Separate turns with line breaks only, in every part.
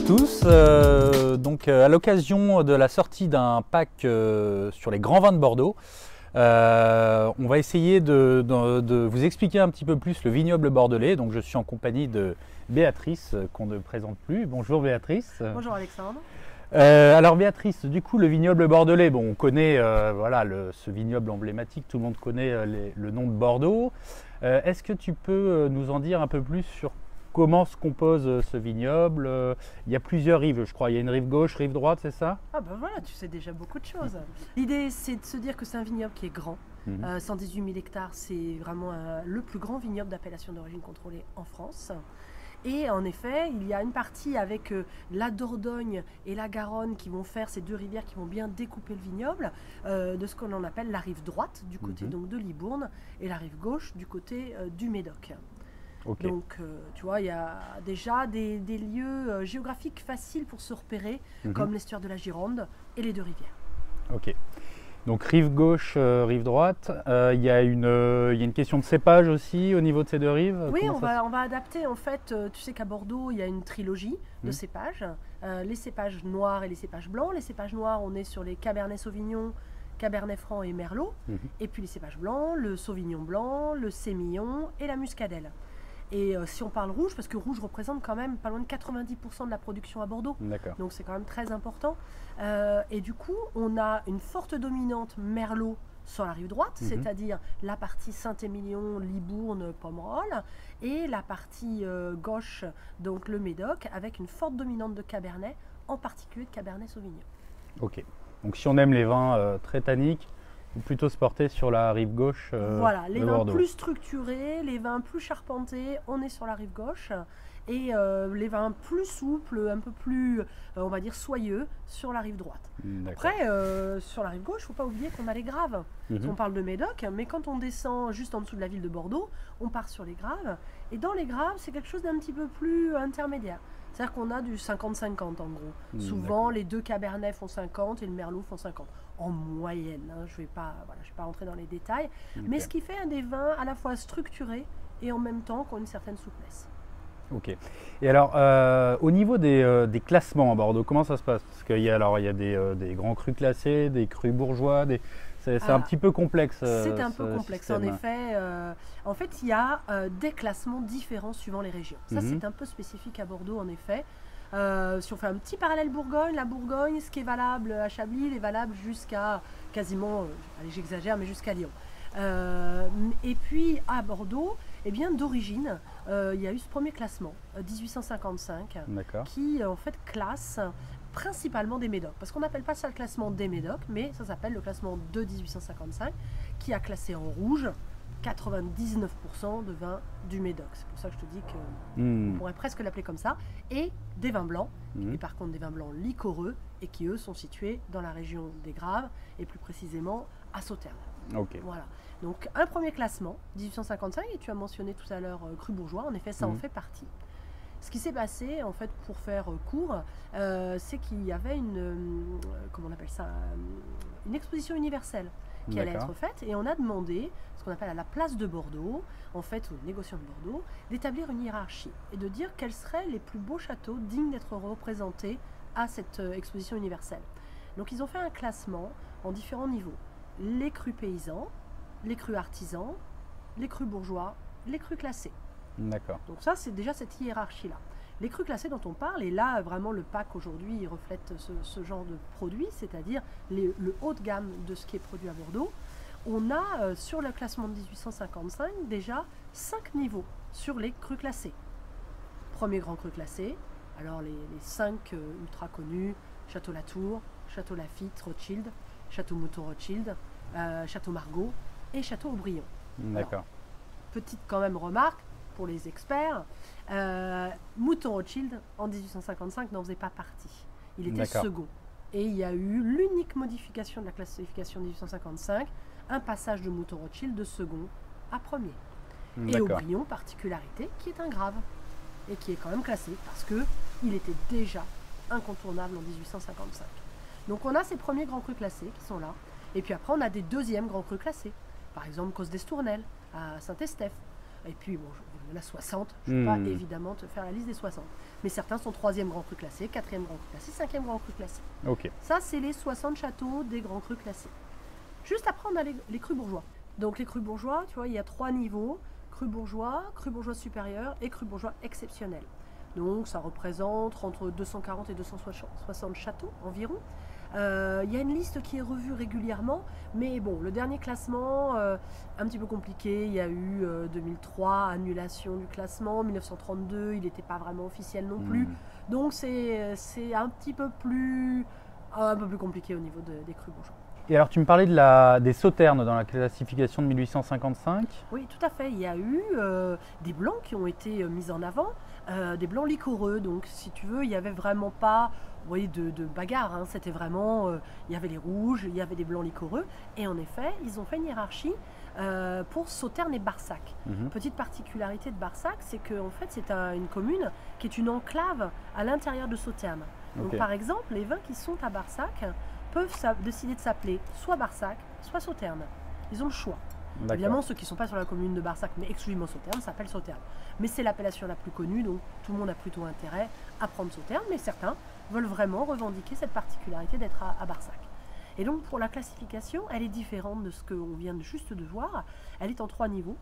tous. À l'occasion de la sortie d'un pack sur les grands vins de Bordeaux, on va essayer de vous expliquer un petit peu plus le vignoble bordelais. Donc je suis en compagnie de Béatrice, qu'on ne présente plus. Bonjour Béatrice.
Bonjour Alexandre.
Alors Béatrice, du coup le vignoble bordelais, bon, on connaît ce vignoble emblématique, tout le monde connaît le nom de Bordeaux. Est-ce que tu peux nous en dire un peu plus sur comment se compose ce vignoble? Il y a plusieurs rives, je crois. Il y a une rive gauche, rive droite, c'est ça?
Ah ben voilà, tu sais déjà beaucoup de choses. L'idée, c'est de se dire que c'est un vignoble qui est grand. 118 000 hectares, c'est vraiment le plus grand vignoble d'appellation d'origine contrôlée en France. Et en effet, il y a une partie avec la Dordogne et la Garonne qui vont faire ces deux rivières qui vont bien découper le vignoble, de ce qu'on appelle la rive droite du côté donc de Libourne et la rive gauche du côté du Médoc. Okay. Donc, tu vois, il y a déjà des lieux géographiques faciles pour se repérer, comme l'estuaire de la Gironde et les deux rivières.
Ok. Donc, rive gauche, rive droite. Il y a une question de cépage aussi au niveau de ces deux rives.
Oui, on va adapter. En fait, tu sais qu'à Bordeaux, il y a une trilogie de cépages. Les cépages noirs et les cépages blancs. Les cépages noirs, on est sur les Cabernet Sauvignon, Cabernet Franc et Merlot. Et puis les cépages blancs, le Sauvignon blanc, le Sémillon et la Muscadelle. Et si on parle rouge, parce que rouge représente quand même pas loin de 90% de la production à Bordeaux, donc c'est quand même très important. Et du coup, on a une forte dominante Merlot sur la rive droite, c'est-à-dire la partie Saint-Émilion, Libourne, Pomerol, et la partie gauche, donc le Médoc, avec une forte dominante de Cabernet, en particulier de Cabernet Sauvignon.
Ok, donc si on aime les vins très tanniques, plutôt se porter sur la rive gauche.
Voilà, les vins
Bordeaux.
Plus structurés, les vins plus charpentés, on est sur la rive gauche. Et les vins plus souples, un peu plus, on va dire, soyeux, sur la rive droite. Après, sur la rive gauche, il ne faut pas oublier qu'on a les graves. On parle de Médoc, mais quand on descend juste en dessous de la ville de Bordeaux, on part sur les graves. Et dans les graves, c'est quelque chose d'un petit peu plus intermédiaire. C'est-à-dire qu'on a du 50-50 en gros. Souvent, les deux Cabernets font 50 et le Merlot font 50. En moyenne, hein. Je ne vais pas rentrer dans les détails. Mais ce qui fait des vins à la fois structurés et en même temps qui ont une certaine souplesse.
Ok. Et alors, au niveau des classements à Bordeaux, comment ça se passe? Parce qu'il y a des grands crus classés, des crus bourgeois, c'est un petit peu complexe.
C'est un peu complexe, système. En effet. En fait, il y a des classements différents suivant les régions. Ça, c'est un peu spécifique à Bordeaux, en effet. Si on fait un petit parallèle Bourgogne, la Bourgogne, ce qui est valable à Chablis, est valable jusqu'à quasiment, allez j'exagère, mais jusqu'à Lyon. Et puis à Bordeaux, eh bien d'origine, il y a eu ce premier classement, 1855, qui en fait classe principalement des médocs. Parce qu'on n'appelle pas ça le classement des médocs, mais ça s'appelle le classement de 1855, qui a classé en rouge 99% de vins du Médoc. C'est pour ça que je te dis qu'on pourrait presque l'appeler comme ça. Et des vins blancs, et par contre des vins blancs liquoreux, et qui eux sont situés dans la région des Graves, et plus précisément à Sauternes. Voilà. Donc un premier classement, 1855, et tu as mentionné tout à l'heure cru bourgeois, en effet ça en fait partie. Ce qui s'est passé, en fait, pour faire court, c'est qu'il y avait comment on appelle ça, une exposition universelle qui allait être faite, et on a demandé, ce qu'on appelle à la place de Bordeaux, en fait, aux négociants de Bordeaux, d'établir une hiérarchie et de dire quels seraient les plus beaux châteaux dignes d'être représentés à cette exposition universelle. Donc ils ont fait un classement en différents niveaux. Les crus paysans, les crus artisans, les crus bourgeois, les crus classés.
D'accord.
Donc ça, c'est déjà cette hiérarchie-là. Les crus classés dont on parle, et là, vraiment, le pack aujourd'hui, il reflète ce genre de produit, c'est-à-dire le haut de gamme de ce qui est produit à Bordeaux. On a, sur le classement de 1855, déjà 5 niveaux sur les crus classés. Premier grand cru classé, alors les 5 ultra connus, Château Latour, Château Lafite, Rothschild, Château Mouton Rothschild, Château Margaux et Château Aubryon.
D'accord.
Petite quand même remarque pour les experts, Mouton Rothschild en 1855 n'en faisait pas partie. Il était second. Et il y a eu l'unique modification de la classification de 1855, un passage de Mouton Rothschild de second à premier. Et Aubryon, particularité, qui est un grave et qui est quand même classé parce qu'il était déjà incontournable en 1855. Donc on a ces premiers grands crus classés qui sont là. Et puis après on a des deuxièmes grands crus classés. Par exemple Cos d'Estournel à Saint-Estèphe. Et puis bon, il y en a 60. Je ne vais pas évidemment te faire la liste des 60. Mais certains sont 3e grand cru classé, 4e grand cru classé, 5e grand cru classé.
Ok.
Ça, c'est les 60 châteaux des grands crus classés. Juste après, on a les crus bourgeois. Donc les crus bourgeois, tu vois, il y a 3 niveaux. Cru bourgeois supérieur et cru bourgeois exceptionnel. Donc ça représente entre 240 et 260 châteaux environ. Il y a une liste qui est revue régulièrement, mais bon, le dernier classement, un petit peu compliqué. Il y a eu 2003, annulation du classement, 1932, il n'était pas vraiment officiel non plus. Donc c'est un peu plus compliqué au niveau des crus bourgeois.
Et alors tu me parlais des sauternes dans la classification de 1855.
Oui, tout à fait. Il y a eu des blancs qui ont été mis en avant, des blancs liquoreux. Donc si tu veux, il n'y avait vraiment pas de bagarre. Hein. C'était vraiment, il y avait les rouges, il y avait des blancs liquoreux. Et en effet, ils ont fait une hiérarchie pour Sauternes et Barsac. Petite particularité de Barsac, c'est qu'en fait, c'est une commune qui est une enclave à l'intérieur de Sauternes. Donc par exemple, les vins qui sont à Barsac peuvent décider de s'appeler soit Barsac, soit Sauternes. Ils ont le choix. Évidemment, ceux qui ne sont pas sur la commune de Barsac, mais exclusivement Sauternes, s'appellent Sauternes. Mais c'est l'appellation la plus connue, donc tout le monde a plutôt intérêt à prendre Sauternes, mais certains veulent vraiment revendiquer cette particularité d'être à Barsac. Et donc pour la classification, elle est différente de ce qu'on vient juste de voir. Elle est en 3 niveaux.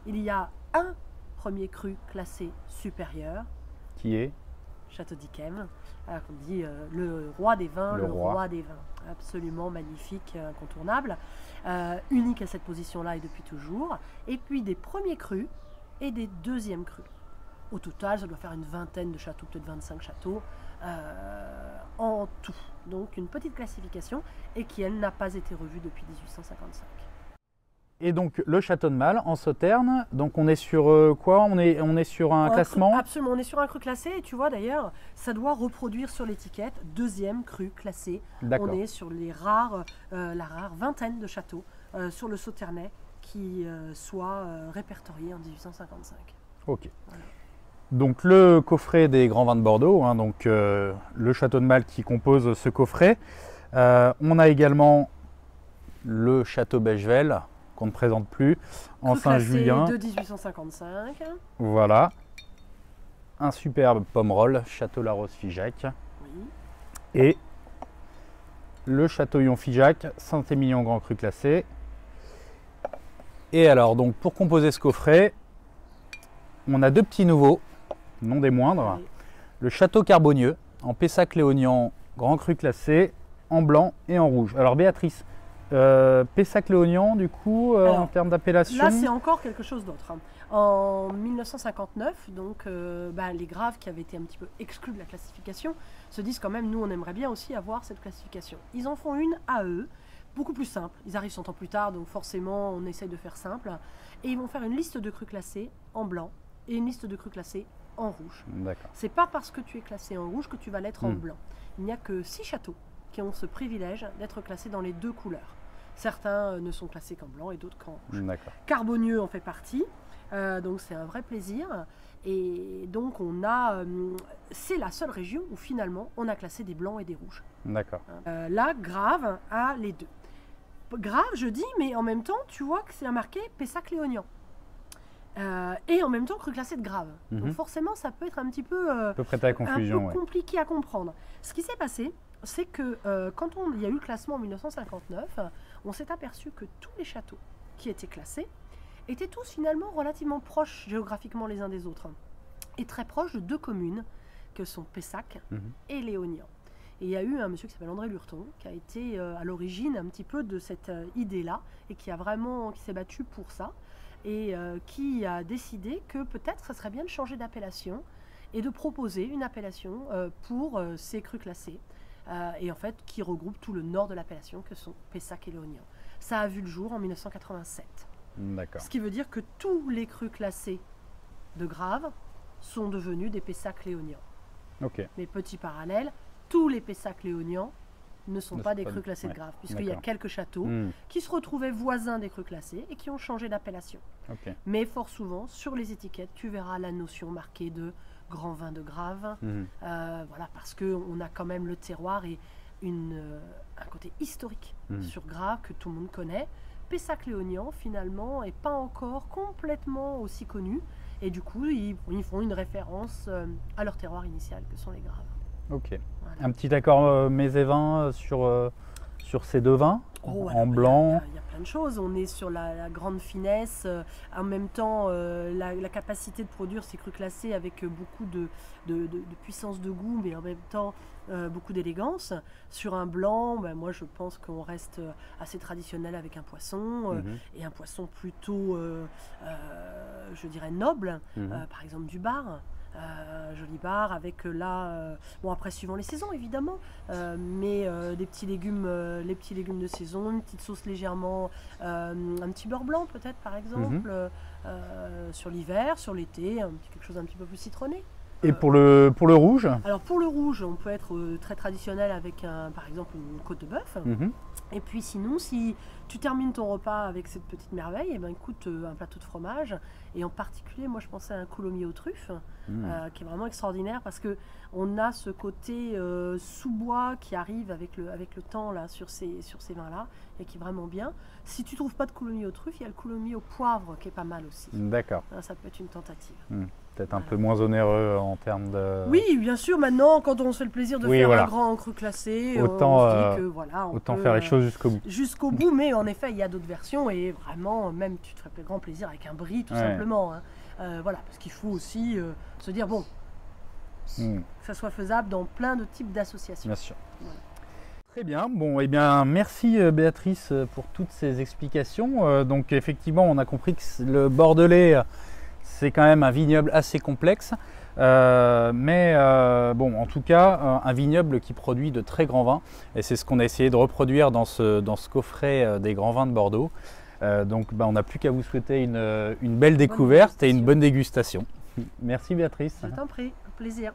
Il y a un premier cru classé supérieur.
Qui est
Château d'Yquem, on dit le roi des vins, le roi des vins. Absolument magnifique, incontournable, unique à cette position-là et depuis toujours. Et puis des premiers crus et des deuxièmes crus. Au total, ça doit faire une vingtaine de châteaux, peut-être 25 châteaux en tout. Donc une petite classification et qui, elle, n'a pas été revue depuis 1855.
Et donc le château de Malles en Sauternes, donc on est sur quoi? On est sur un classement?
Absolument, on est sur un cru classé et tu vois d'ailleurs, ça doit reproduire sur l'étiquette 2e cru classé. On est sur la rare vingtaine de châteaux sur le Sauternais qui soient répertoriés en 1855.
Ok. Voilà. Donc le coffret des grands vins de Bordeaux, hein, donc le château de Malles qui compose ce coffret. On a également le château Bechevel, qu'on ne présente plus, en Saint-Julien.
De 1855.
Voilà. Un superbe Pomerol, Château La Rose-Figeac.
Oui.
Et le Châteauillon Figeac, Saint-Émilion Grand Cru classé. Et alors, donc, pour composer ce coffret, on a 2 petits nouveaux, non des moindres. Oui. Le Château Carbonieux, en Pessac-Léognan Grand Cru classé, en blanc et en rouge. Alors Béatrice, Pessac-Léognan, du coup, en termes d'appellation.
Là, c'est encore quelque chose d'autre. En 1959, donc, les graves qui avaient été un petit peu exclus de la classification se disent quand même, nous, on aimerait bien aussi avoir cette classification. Ils en font une à eux, beaucoup plus simple. Ils arrivent 100 ans plus tard, donc forcément, on essaye de faire simple. Et ils vont faire une liste de crus classés en blanc et une liste de crus classés en rouge. C'est pas parce que tu es classé en rouge que tu vas l'être en blanc. Il n'y a que 6 châteaux qui ont ce privilège d'être classés dans les 2 couleurs. Certains ne sont classés qu'en blanc et d'autres qu'en rouge. Carbonieux en fait partie, donc c'est un vrai plaisir. Et donc c'est la seule région où finalement on a classé des blancs et des rouges. Là, Grave a les 2. Grave, je dis, mais en même temps, tu vois que c'est marqué Pessac-Léognan. Et en même temps cru classé de Grave. Donc forcément, ça peut être un petit peu,
prêter à confusion,
compliqué à comprendre. Ce qui s'est passé, c'est que quand il y a eu le classement en 1959, on s'est aperçu que tous les châteaux qui étaient classés étaient tous finalement relativement proches géographiquement les uns des autres. Et très proches de 2 communes que sont Pessac et Léognan. Et il y a eu un monsieur qui s'appelle André Lurton qui a été à l'origine un petit peu de cette idée-là et qui s'est battu pour ça et qui a décidé que peut-être ça serait bien de changer d'appellation et de proposer une appellation pour ces crus classés. Et en fait qui regroupe tout le nord de l'appellation que sont Pessac et Léognan. Ça a vu le jour en 1987. Ce qui veut dire que tous les crus classés de Grave sont devenus des Pessac-Léognan. Mais petit parallèle, tous les Pessac-Léognan ne sont pas des crus classés de Grave, puisqu'il y a quelques châteaux qui se retrouvaient voisins des crus classés et qui ont changé d'appellation. Mais fort souvent, sur les étiquettes, tu verras la notion marquée de grand vin de Grave, voilà, parce qu'on a quand même le terroir et un côté historique sur Grave que tout le monde connaît. Pessac-Léognan, finalement, n'est pas encore complètement aussi connu. Et du coup, ils font une référence à leur terroir initial, que sont les Graves.
Ok. Voilà. Un petit accord mets et vins sur ces deux vins, en blanc.
Il y a plein de choses. On est sur la grande finesse. En même temps, la capacité de produire ces crus classés avec beaucoup de puissance de goût, mais en même temps beaucoup d'élégance. Sur un blanc, moi je pense qu'on reste assez traditionnel avec un poisson, et un poisson plutôt, je dirais, noble, par exemple du bar. Joli bar avec bon après suivant les saisons évidemment, mais des petits légumes, les petits légumes de saison, une petite sauce légèrement, un petit beurre blanc peut-être par exemple, sur l'hiver, sur l'été, quelque chose un petit peu plus citronné.
Et pour le rouge? Alors
pour le rouge, on peut être très traditionnel avec par exemple une côte de bœuf. Et puis sinon, si tu termines ton repas avec cette petite merveille, et ben écoute, un plateau de fromage. Et en particulier, moi je pensais à un coulommiers aux truffes, qui est vraiment extraordinaire parce que on a ce côté sous-bois qui arrive avec le temps là sur ces vins-là et qui est vraiment bien. Si tu trouves pas de coulommiers aux truffes, il y a le coulommiers au poivre qui est pas mal aussi.
D'accord.
Ça peut être une tentative.
Peut-être un peu moins onéreux en termes de...
Oui, bien sûr, maintenant, quand on se fait le plaisir de faire un grand cru classé,
autant,
on se dit que voilà, on
autant
peut,
faire les choses jusqu'au bout.
Jusqu'au bout, mais en effet, il y a d'autres versions et vraiment, même tu te ferais grand plaisir avec un brie, tout simplement. Voilà, parce qu'il faut aussi se dire, bon, que ça soit faisable dans plein de types d'associations.
Bien sûr. Voilà. Très bien, bon, eh bien, merci Béatrice pour toutes ces explications. Donc effectivement, on a compris que le Bordelais, c'est quand même un vignoble assez complexe, mais bon, en tout cas, un vignoble qui produit de très grands vins, et c'est ce qu'on a essayé de reproduire dans ce coffret des grands vins de Bordeaux. Donc on n'a plus qu'à vous souhaiter une belle découverte et une bonne dégustation. Merci Béatrice.
Je t'en prie, un plaisir.